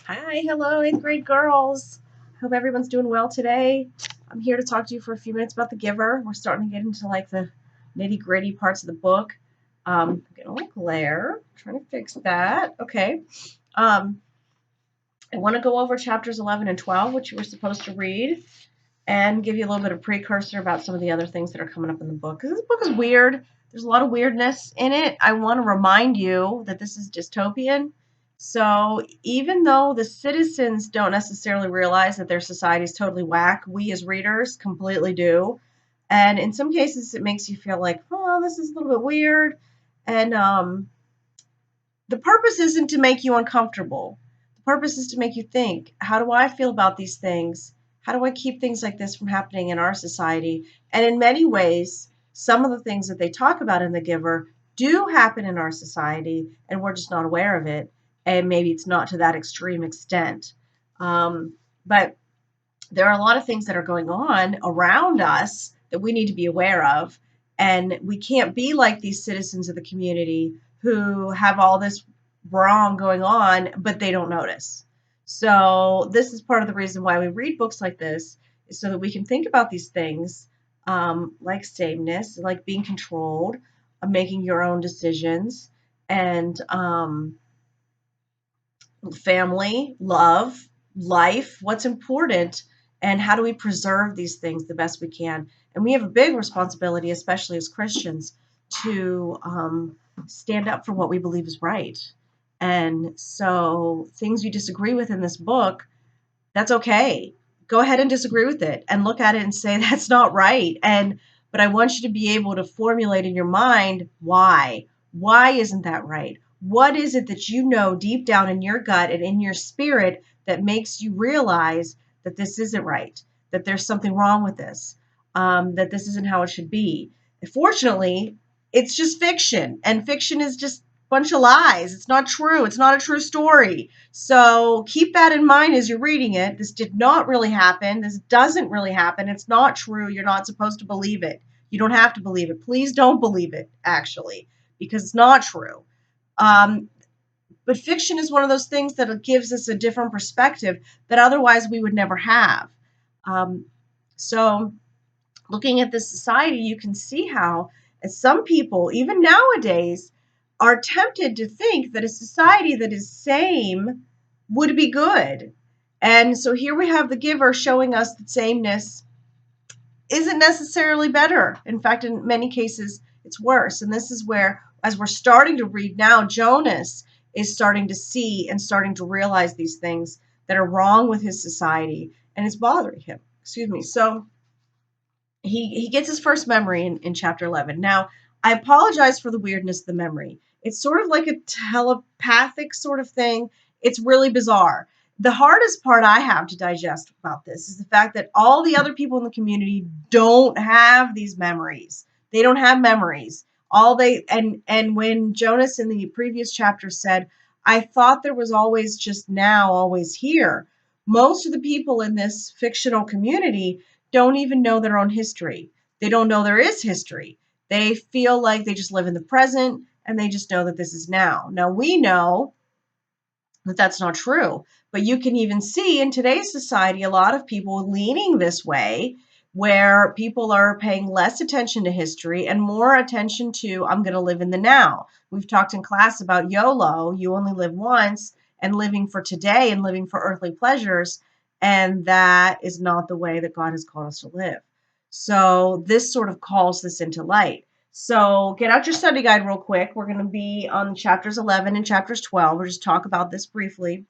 Hi, hello, eighth grade girls. Hope everyone's doing well today. I'm here to talk to you for a few minutes about The Giver. We're starting to get into like the nitty gritty parts of the book. I'm getting a little glare. Trying to fix that. Okay. Um, I want to go over chapters 11 and 12, which you were supposed to read, and give you a little bit of precursor about some of the other things that are coming up in the book. Because this book is weird. There's a lot of weirdness in it. I want to remind you that this is dystopian. So even though the citizens don't necessarily realize that their society is totally whack, we as readers completely do. And in some cases, it makes you feel like, oh, this is a little bit weird. And the purpose isn't to make you uncomfortable. The purpose is to make you think, how do I feel about these things? How do I keep things like this from happening in our society? And in many ways, some of the things that they talk about in The Giver do happen in our society, and we're just not aware of it. And maybe it's not to that extreme extent. But there are a lot of things that are going on around us that we need to be aware of. And we can't be like these citizens of the community who have all this wrong going on, but they don't notice. So, this is part of the reason why we read books like this, is so that we can think about these things, like sameness, like being controlled, making your own decisions, and family, love, life, what's important, and how do we preserve these things the best we can. And we have a big responsibility, especially as Christians, to stand up for what we believe is right. And so, things you disagree with in this book, that's okay. Go ahead and disagree with it and look at it and say that's not right. But I want you to be able to formulate in your mind why. Why isn't that right? What is it that you know deep down in your gut and in your spirit that makes you realize that this isn't right, that there's something wrong with this, that this isn't how it should be? Fortunately, it's just fiction, and fiction is just a bunch of lies. It's not true. It's not a true story. So keep that in mind as you're reading it. This did not really happen. This doesn't really happen. It's not true. You're not supposed to believe it. You don't have to believe it. Please don't believe it, actually, because it's not true. Um, but fiction is one of those things that gives us a different perspective that otherwise we would never have. Um, so, looking at this society, you can see how some people, even nowadays, are tempted to think that a society that is same would be good. And so here we have the giver showing us that sameness isn't necessarily better. In fact, in many cases, it's worse. And this is where, as we're starting to read now, Jonas is starting to see and starting to realize these things that are wrong with his society, and it's bothering him. Excuse me. So he gets his first memory in chapter 11. Now, I apologize for the weirdness of the memory. It's sort of like a telepathic sort of thing. It's really bizarre. The hardest part I have to digest about this is the fact that all the other people in the community don't have these memories. They don't have memories. All they and when Jonas in the previous chapter said, I thought there was always just now, always here. Most of the people in this fictional community don't even know their own history. They don't know there is history. They feel like they just live in the present and they just know that this is now. Now, we know that that's not true, but you can even see in today's society a lot of people leaning this way where people are paying less attention to history and more attention to, I'm going to live in the now. We've talked in class about YOLO, you only live once, and living for today and living for earthly pleasures. And that is not the way that God has called us to live. So this sort of calls this into light. So get out your study guide real quick. We're going to be on chapters 11 and chapters 12. We'll just talk about this briefly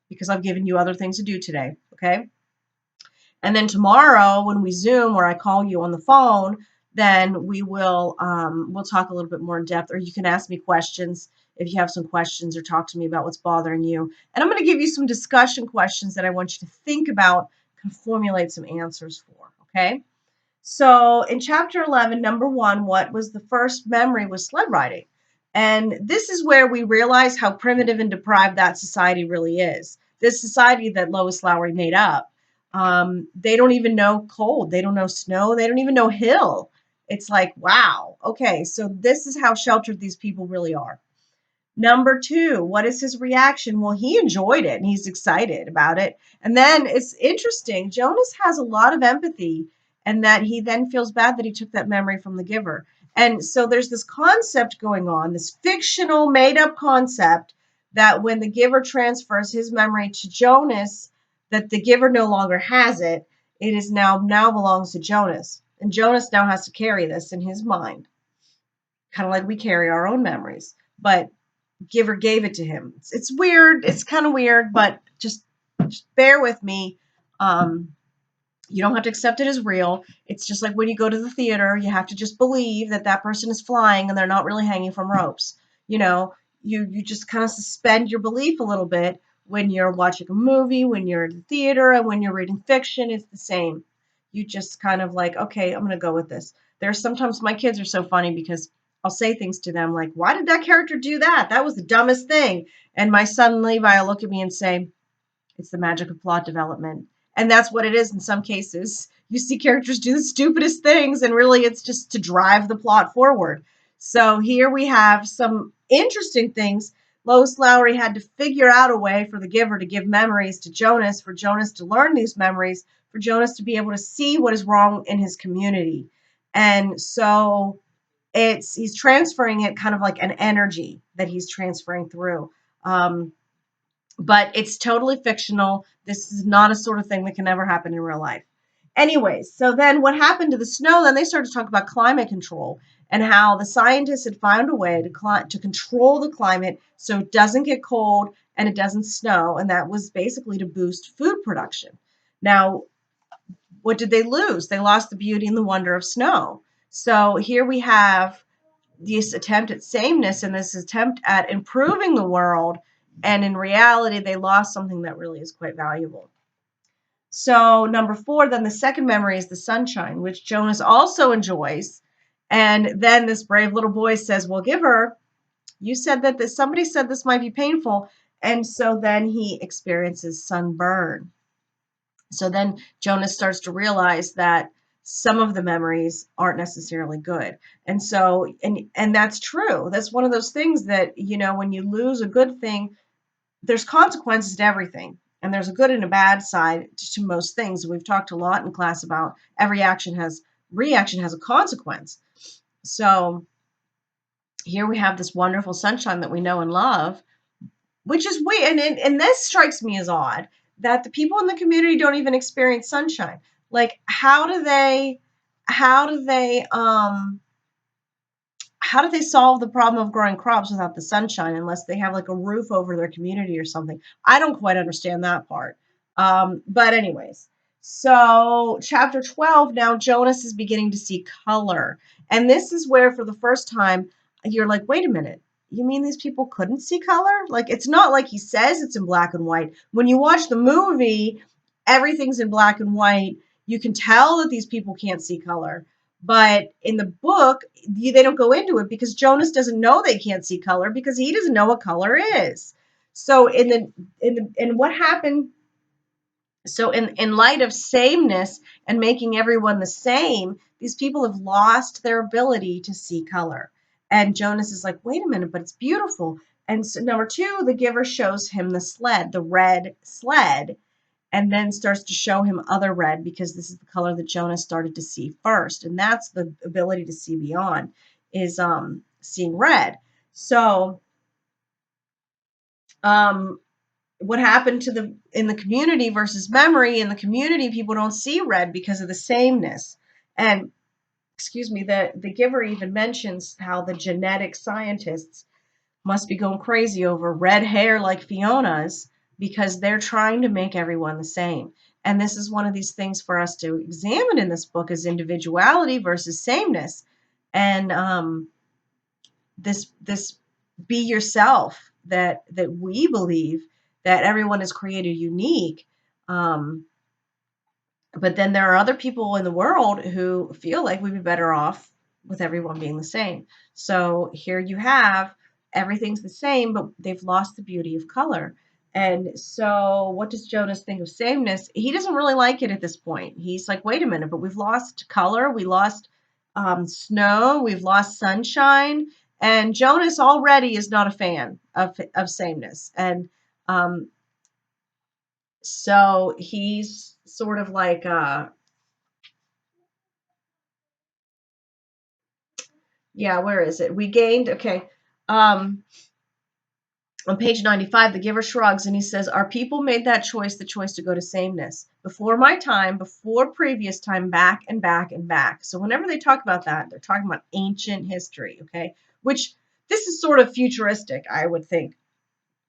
because I've given you other things to do today. Okay. And then tomorrow when we Zoom or I call you on the phone, then we'll talk a little bit more in depth, or you can ask me questions if you have some questions or talk to me about what's bothering you. And I'm going to give you some discussion questions that I want you to think about and formulate some answers for. Okay. So in chapter 11, number 1, what was the first memory was sled riding. And this is where we realize how primitive and deprived that society really is. This society that Lois Lowry made up. They don't even know cold. They don't know snow. They don't even know hill. It's like, wow. Okay, so this is how sheltered these people really are. Number two, what is his reaction? Well, he enjoyed it and he's excited about it. And then it's interesting. Jonas has a lot of empathy, and that he then feels bad that he took that memory from the giver. And so there's this concept going on, this fictional made up concept that when the giver transfers his memory to Jonas, that the giver no longer has it. It is now belongs to Jonas. And Jonas now has to carry this in his mind, kind of like we carry our own memories. But giver gave it to him. It's weird. It's kind of weird, but just bear with me. Um, you don't have to accept it as real. It's just like when you go to the theater, you have to just believe that that person is flying and they're not really hanging from ropes. You know, you just kind of suspend your belief a little bit when you're watching a movie, when you're in the theater, and when you're reading fiction. It's the same. You just kind of like, okay, I'm going to go with this. There's sometimes my kids are so funny because I'll say things to them like, why did that character do that? That was the dumbest thing. And my son Levi will look at me and say, it's the magic of plot development. And that's what it is in some cases. You see characters do the stupidest things, and really it's just to drive the plot forward. So here we have some interesting things. Lois Lowry had to figure out a way for the giver to give memories to Jonas, for Jonas to learn these memories, for Jonas to be able to see what is wrong in his community. And so he's transferring it kind of like an energy that he's transferring through. But it's totally fictional. This is not a sort of thing that can ever happen in real life. Anyways, so then what happened to the snow? Then they started to talk about climate control and how the scientists had found a way to control the climate so it doesn't get cold and it doesn't snow. And that was basically to boost food production. Now, what did they lose? They lost the beauty and the wonder of snow. So here we have this attempt at sameness and this attempt at improving the world. And in reality, they lost something that really is quite valuable. So, number four, then the second memory is the sunshine, which Jonas also enjoys. And then this brave little boy says, well, give her, you said that somebody said this might be painful. And so then he experiences sunburn. So then Jonas starts to realize that some of the memories aren't necessarily good. And so, and that's true. That's one of those things that, when you lose a good thing, there's consequences to everything. And there's a good and a bad side to most things. We've talked a lot in class about every reaction has a consequence. So here we have this wonderful sunshine that we know and love, which is weird. And this strikes me as odd that the people in the community don't even experience sunshine. Like, how do they solve the problem of growing crops without the sunshine unless they have like a roof over their community or something? I don't quite understand that part. But anyways, so chapter 12, now Jonas is beginning to see color. And this is where for the first time you're like, wait a minute. You mean these people couldn't see color? Like, it's not like he says it's in black and white. When you watch the movie, everything's in black and white. You can tell that these people can't see color. But in the book, they don't go into it because Jonas doesn't know they can't see color because he doesn't know what color is. So in what happened? So in light of sameness and making everyone the same, these people have lost their ability to see color. And Jonas is like, wait a minute, but it's beautiful. And so number two, the giver shows him the sled, the red sled, and then starts to show him other red because this is the color that Jonas started to see first. And that's the ability to see beyond, is seeing red. So what happened in the community versus memory? In the community, people don't see red because of the sameness. And excuse me, the giver even mentions how the genetic scientists must be going crazy over red hair like Fiona's because they're trying to make everyone the same. And this is one of these things for us to examine in this book, is individuality versus sameness. And this be yourself that we believe that everyone is created unique. But then there are other people in the world who feel like we'd be better off with everyone being the same. So here you have everything's the same, but they've lost the beauty of color. And so what does Jonas think of sameness? He doesn't really like it at this point. He's like, wait a minute, but we've lost color. We lost snow. We've lost sunshine. And Jonas already is not a fan of sameness. And um, so he's sort of like, yeah, where is it? We gained, okay. Um, on page 95, the giver shrugs and he says, our people made that choice, the choice to go to sameness. Before my time, before previous time, back and back and back. So whenever they talk about that, they're talking about ancient history, okay? Which this is sort of futuristic, I would think.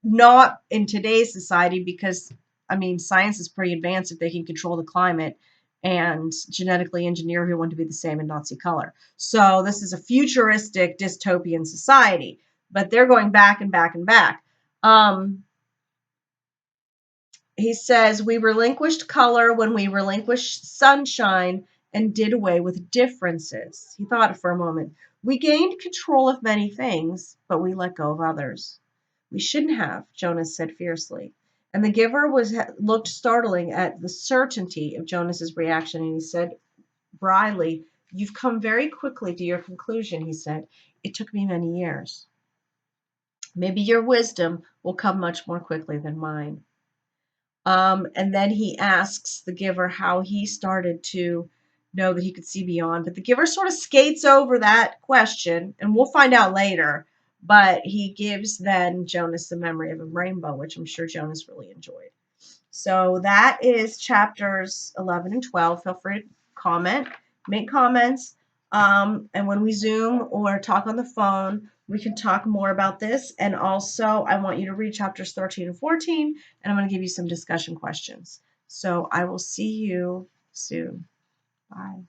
Not in today's society because, I mean, science is pretty advanced if they can control the climate and genetically engineer everyone to be the same and not see color. So this is a futuristic dystopian society, but they're going back and back and back. Um, he says, we relinquished color when we relinquished sunshine and did away with differences. He thought for a moment. We gained control of many things, but we let go of others. We shouldn't have, Jonas said fiercely. And the giver looked startling at the certainty of Jonas's reaction, and he said wryly, you've come very quickly to your conclusion, he said. It took me many years. Maybe your wisdom will come much more quickly than mine. And then he asks the giver how he started to know that he could see beyond. But the giver sort of skates over that question, and we'll find out later. But he gives then Jonas the memory of a rainbow, which I'm sure Jonas really enjoyed. So that is chapters 11 and 12. Feel free to comment, make comments. And when we Zoom or talk on the phone, we can talk more about this. And also, I want you to read chapters 13 and 14, and I'm going to give you some discussion questions. So I will see you soon. Bye.